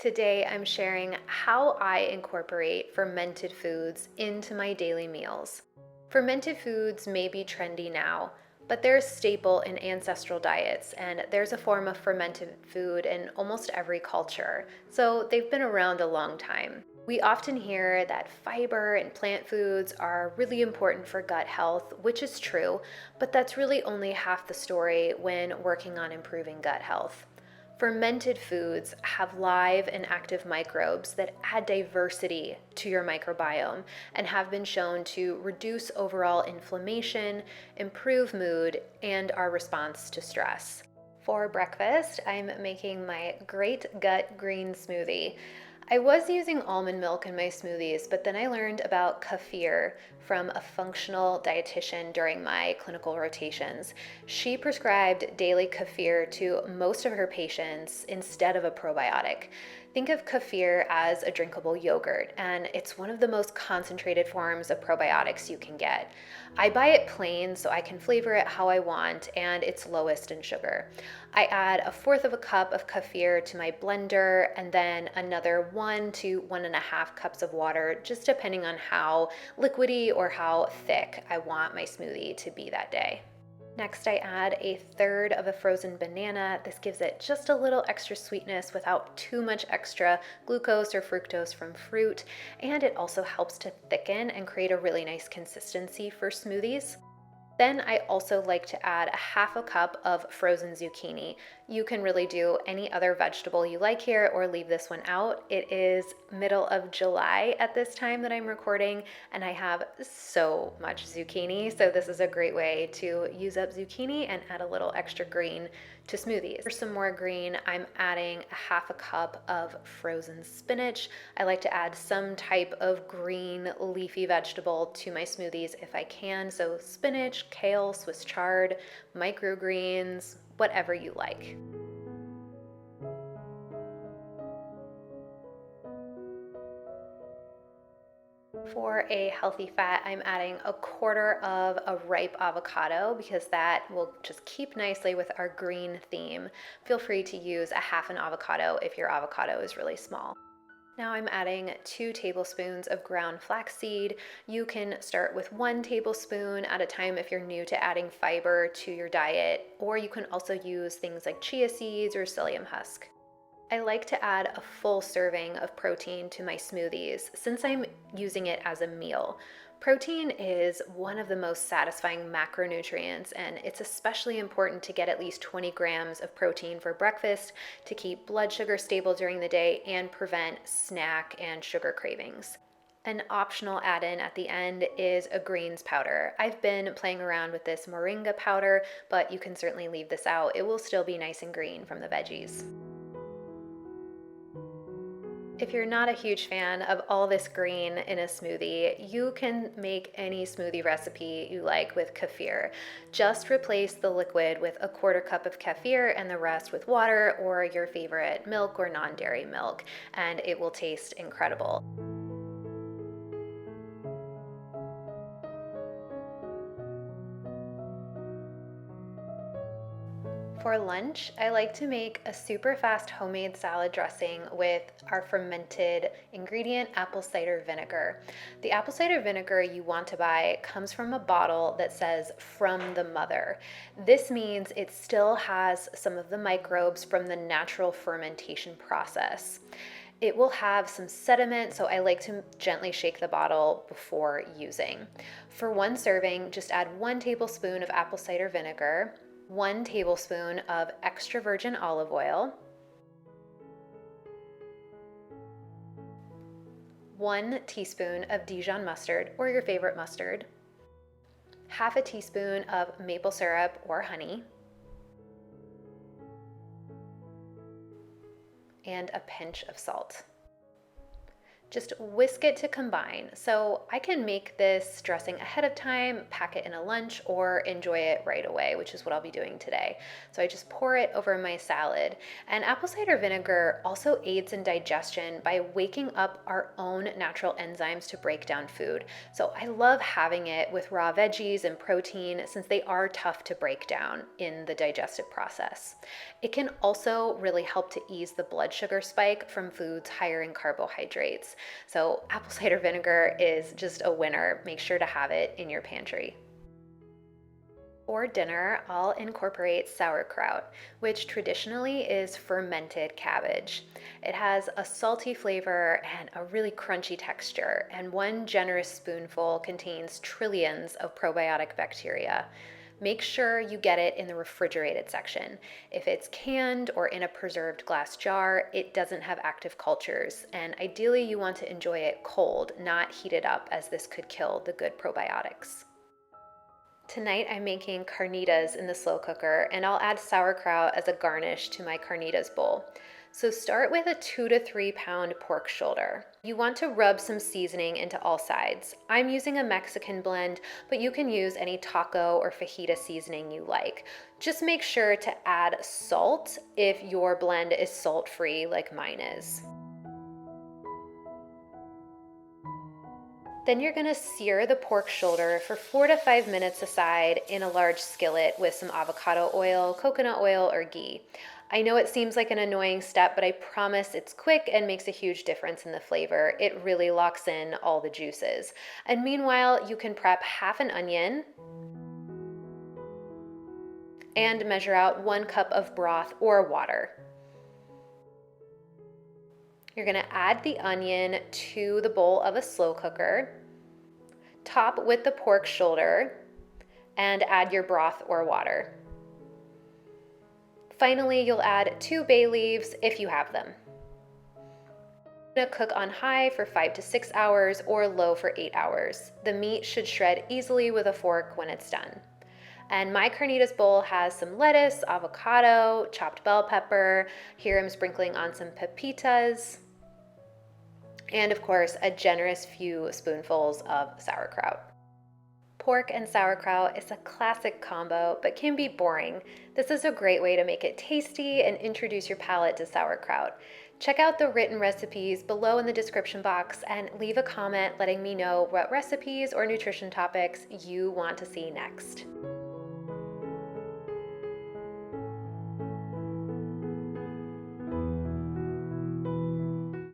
Today, I'm sharing how I incorporate fermented foods into my daily meals. Fermented foods may be trendy now, but they're a staple in ancestral diets, and there's a form of fermented food in almost every culture, so they've been around a long time. We often hear that fiber and plant foods are really important for gut health, which is true, but that's really only half the story when working on improving gut health. Fermented foods have live and active microbes that add diversity to your microbiome and have been shown to reduce overall inflammation, improve mood, and our response to stress. For breakfast, I'm making my Great Gut Green Smoothie. I was using almond milk in my smoothies, but then I learned about kefir from a functional dietitian during my clinical rotations. She prescribed daily kefir to most of her patients instead of a probiotic. Think of kefir as a drinkable yogurt, and it's one of the most concentrated forms of probiotics you can get. I buy it plain so I can flavor it how I want, and it's lowest in sugar. I add a fourth of a cup of kefir to my blender, and then another 1 to 1.5 cups of water, just depending on how liquidy or how thick I want my smoothie to be that day. Next, I add a third of a frozen banana. This gives it just a little extra sweetness without too much extra glucose or fructose from fruit, and it also helps to thicken and create a really nice consistency for smoothies. Then I also like to add a half a cup of frozen zucchini. You can really do any other vegetable you like here or leave this one out. It is middle of July at this time that I'm recording, and I have so much zucchini, so this is a great way to use up zucchini and add a little extra green to smoothies. For some more green, I'm adding a half a cup of frozen spinach. I like to add some type of green leafy vegetable to my smoothies if I can, so spinach, kale, Swiss chard, microgreens, whatever you like. For a healthy fat, I'm adding a quarter of a ripe avocado because that will just keep nicely with our green theme. Feel free to use a half an avocado if your avocado is really small. Now I'm adding 2 tablespoons of ground flaxseed. You can start with 1 tablespoon at a time if you're new to adding fiber to your diet, or you can also use things like chia seeds or psyllium husk. I like to add a full serving of protein to my smoothies since I'm using it as a meal. Protein is one of the most satisfying macronutrients, and it's especially important to get at least 20 grams of protein for breakfast to keep blood sugar stable during the day and prevent snack and sugar cravings. An optional add-in at the end is a greens powder. I've been playing around with this moringa powder, but you can certainly leave this out. It will still be nice and green from the veggies. If you're not a huge fan of all this green in a smoothie, you can make any smoothie recipe you like with kefir. Just replace the liquid with a quarter cup of kefir and the rest with water or your favorite milk or non-dairy milk, and it will taste incredible. For lunch, I like to make a super fast homemade salad dressing with our fermented ingredient, apple cider vinegar. The apple cider vinegar you want to buy comes from a bottle that says "from the mother." This means it still has some of the microbes from the natural fermentation process. It will have some sediment, so I like to gently shake the bottle before using. For 1 serving, just add 1 tablespoon of apple cider vinegar, 1 tablespoon of extra virgin olive oil, 1 teaspoon of Dijon mustard or your favorite mustard, half a teaspoon of maple syrup or honey, and a pinch of salt. Just whisk it to combine. So I can make this dressing ahead of time, pack it in a lunch, or enjoy it right away, which is what I'll be doing today. So I just pour it over my salad. And apple cider vinegar also aids in digestion by waking up our own natural enzymes to break down food. So I love having it with raw veggies and protein since they are tough to break down in the digestive process. It can also really help to ease the blood sugar spike from foods higher in carbohydrates. So apple cider vinegar is just a winner. Make sure to have it in your pantry. For dinner, I'll incorporate sauerkraut, which traditionally is fermented cabbage. It has a salty flavor and a really crunchy texture, and one generous spoonful contains trillions of probiotic bacteria. Make sure you get it in the refrigerated section. If it's canned or in a preserved glass jar, it doesn't have active cultures, and ideally you want to enjoy it cold, not heated up, as this could kill the good probiotics. Tonight I'm making carnitas in the slow cooker, and I'll add sauerkraut as a garnish to my carnitas bowl. So start with a 2 to 3 pound pork shoulder. You want to rub some seasoning into all sides. I'm using a Mexican blend, but you can use any taco or fajita seasoning you like. Just make sure to add salt if your blend is salt-free like mine is. Then you're gonna sear the pork shoulder for 4 to 5 minutes aside in a large skillet with some avocado oil, coconut oil, or ghee. I know it seems like an annoying step, but I promise it's quick and makes a huge difference in the flavor. It really locks in all the juices. And meanwhile, you can prep half an onion and measure out 1 cup of broth or water. You're gonna add the onion to the bowl of a slow cooker, top with the pork shoulder, and add your broth or water. Finally, you'll add 2 bay leaves if you have them. You're gonna cook on high for 5 to 6 hours or low for 8 hours. The meat should shred easily with a fork when it's done. And my carnitas bowl has some lettuce, avocado, chopped bell pepper. Here I'm sprinkling on some pepitas, and of course, a generous few spoonfuls of sauerkraut. Pork and sauerkraut is a classic combo, but can be boring. This is a great way to make it tasty and introduce your palate to sauerkraut. Check out the written recipes below in the description box and leave a comment letting me know what recipes or nutrition topics you want to see next.